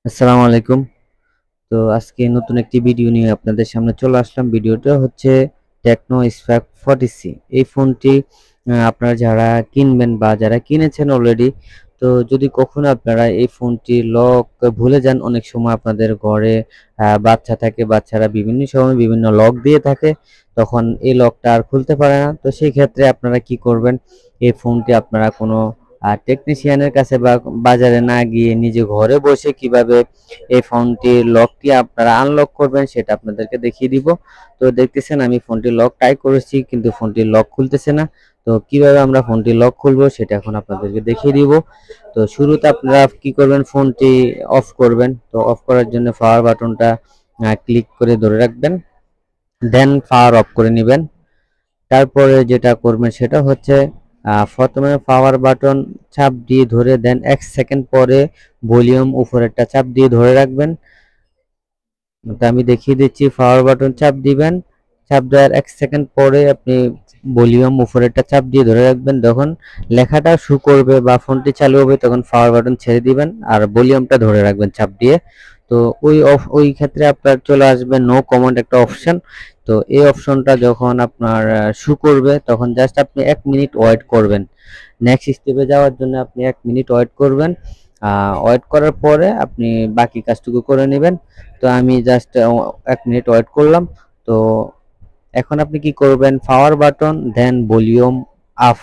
আসসালামু আলাইকুম। তো আজকে নতুন একটি ভিডিও নিয়ে আপনাদের সামনে চলে আসলাম। ভিডিওটা হচ্ছে টেকনো স্পার্ক 40C। এই ফোনটি আপনারা যারা কিনবেন বা যারা কিনেছেন অলরেডি, তো যদি কখনো আপনারা এই ফোনটি লক ভুলে যান, অনেক সময় আপনাদের ঘরে বাচ্চা থাকে, বাচ্চারা বিভিন্ন সময় বিভিন্ন লক দিয়ে থাকে, তখন এই লকটা আর খুলতে পারে না। তো সেই ক্ষেত্রে আপনারা কি করবেন, এই ফোনটি আপনারা কোনো টেকনিশিয়ানের কাছে বা বাজারে না গিয়ে নিজে ঘরে বসে কিভাবে এই ফোনটির লকটি আপনারা আনলক করবেন সেটা আপনাদেরকে দেখিয়ে দিব। তো দেখতেছেন আমি ফোনটির লক ট্রাই করেছি, কিন্তু ফোনটির লক খুলতেছে না। তো কিভাবে আমরা ফোনটি লক খুলবো সেটা এখন আপনাদেরকে দেখিয়ে দিব। তো শুরুতে আপনারা কি করবেন, ফোনটি অফ করবেন। তো অফ করার জন্য পাওয়ার বাটনটা ক্লিক করে ধরে রাখবেন, দেন পাওয়ার অফ করে নেবেন। তারপরে যেটা করবেন সেটা হচ্ছে প্রথমে পাওয়ার বাটন চাপ দিয়ে ধরে দেন 1 সেকেন্ড পরে ভলিউম উপরেরটা চাপ দিয়ে ধরে রাখবেন। তো আমি দেখিয়ে দিচ্ছি, পাওয়ার বাটন চাপ দিবেন, চাপ দেওয়ার 1 সেকেন্ড পরে আপনি ভলিউম উপরেরটা চাপ দিয়ে ধরে রাখবেন। যখন লেখাটা শো করবে বা ফোনটি চালু হবে তখন পাওয়ার বাটন ছেড়ে দিবেন আর ভলিউমটা ধরে রাখবেন চাপ দিয়ে। তো ওই ক্ষেত্রে আপনার চলে আসবে নো কমান্ড একটা অপশন। তো এই অপশনটা যখন আপনার শো করবে তখন জাস্ট আপনি 1 মিনিট ওয়েট করবেন। নেক্সট স্টেপে যাওয়ার জন্য আপনি 1 মিনিট ওয়েট করবেন। ওয়েট করার পরে আপনি বাকি কাজটুকু করে নেবেন। তো আমি জাস্ট 1 মিনিট ওয়েট করলাম। তো এখন আপনি কি করবেন, পাওয়ার বাটন দেন ভলিউম আপ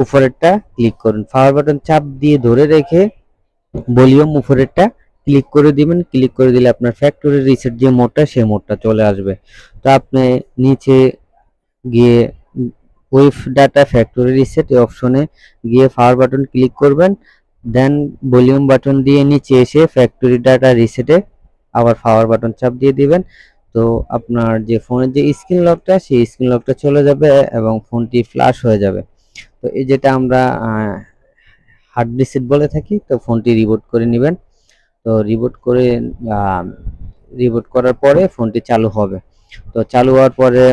উপরেরটা ক্লিক করুন, পাওয়ার বাটন চাপ দিয়ে ধরে রেখে ভলিউম উপরেরটা ক্লিক করে দিবেন। ক্লিক করে দিলে আপনার ফ্যাক্টরি রিসেট যে মোডটা সেই মোডটা চলে আসবে। তো আপনি নিচে গিয়ে উইফ ডাটা ফ্যাক্টরি রিসেট এই অপশনে গিয়ে পাওয়ার বাটন ক্লিক করবেন, দেন ভলিউম বাটন দিয়ে নিচে এসে ফ্যাক্টরি ডাটা রিসেটে আবার পাওয়ার বাটন চাপ দিয়ে দিবেন। তো আপনার যে ফোনের যে স্ক্রিন লকটা সেই স্ক্রিন লকটা চলে যাবে এবং ফোনটি ফ্ল্যাশ হয়ে যাবে। তো এই যেটা আমরা হার্ড রিসেট বলে থাকি। তো ফোনটি রিবুট করে নেবেন। তো রিবুট করার পরে ফোনটি চালু হবে। তো চালু হওয়ার পরে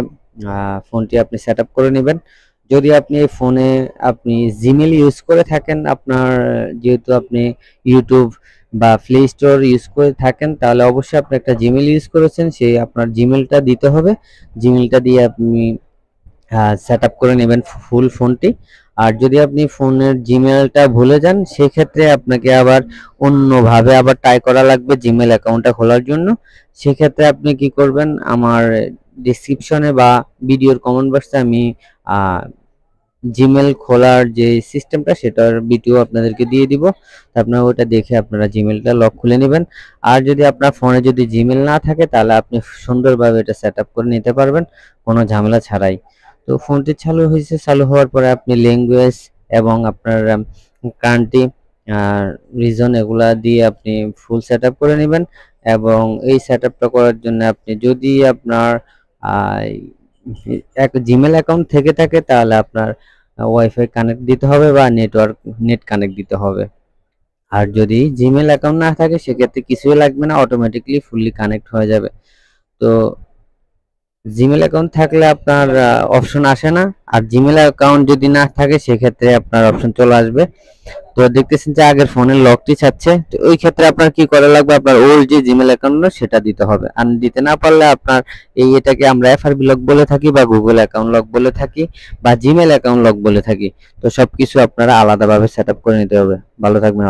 ফোনটি আপনি সেট আপ করে নেবেন। যদি আপনি ফোনে আপনি জিমেল ইউজ করে থাকেন, আপনার যেহেতু আপনি ইউটিউব বা প্লে স্টোর ইউজ করে থাকেন, তাহলে অবশ্যই আপনি একটা জিমেল ইউজ করেছেন, সেই আপনার জিমেলটা দিতে হবে। জিমেলটা দিয়ে আপনি সেট আপ করে নেবেন ফুল ফোনটি। আর যদি আপনি ফোনের জিমেলটা ভুলে যান সেক্ষেত্রে আপনাকে আবার অন্যভাবে আবার ট্রাই করা লাগবে জিমেল অ্যাকাউন্টটা খোলার জন্য। সেক্ষেত্রে আপনি কি করবেন, আমার ডিসক্রিপশনে বা ভিডিওর কমেন্ট বক্সে আমি জিমেল খোলার যে সিস্টেমটা সেটার ভিডিও আপনাদেরকে দিয়ে দিব। আপনারা ওটা দেখে আপনারা জিমেলটা লক খুলে নেবেন। আর যদি আপনার ফোনে যদি জিমেল না থাকে তাহলে আপনি সুন্দরভাবে এটা সেট আপ করে নিতে পারবেন কোনো ঝামেলা ছাড়াই। তো ফোনটি চালু হয়েছে, চালু হওয়ার পরে আপনি ল্যাঙ্গুয়েজ এবং আপনার কান্ট্রি রিজন এগুলা দিয়ে আপনি ফুল সেট আপ করে নেবেন। এবং এই সেট আপটা করার জন্য আপনি যদি আপনার এক জিমেল অ্যাকাউন্ট থেকে থাকে তাহলে আপনার ওয়াইফাই কানেক্ট দিতে হবে বা নেট কানেক্ট দিতে হবে। আর যদি জিমেল অ্যাকাউন্ট না থাকে সেক্ষেত্রে কিছুই লাগবে না, অটোমেটিকলি ফুললি কানেক্ট হয়ে যাবে। তো জিমেল অ্যাকাউন্ট থাকলে আপনার অপশন আসে না, আর জিমেল অ্যাকাউন্ট যদি না থাকে সেক্ষেত্রে আপনার অপশন চলে আসবে। তো দেখতেছেন যে আগের ফোনের লকটি চাচ্ছে, তো ওই ক্ষেত্রে আপনার কি করা লাগবে, আপনার ওল্ড যে জিমেল অ্যাকাউন্ট সেটা দিতে হবে। আর দিতে না পারলে আপনার এটাকে আমরা এফআরবি লক বলে থাকি বা গুগল অ্যাকাউন্ট লক বলে থাকি বা জিমেল অ্যাকাউন্ট লক বলে থাকি। তো সবকিছু আপনারা আলাদাভাবে সেট আপ করে নিতে হবে। ভালো থাকবেন।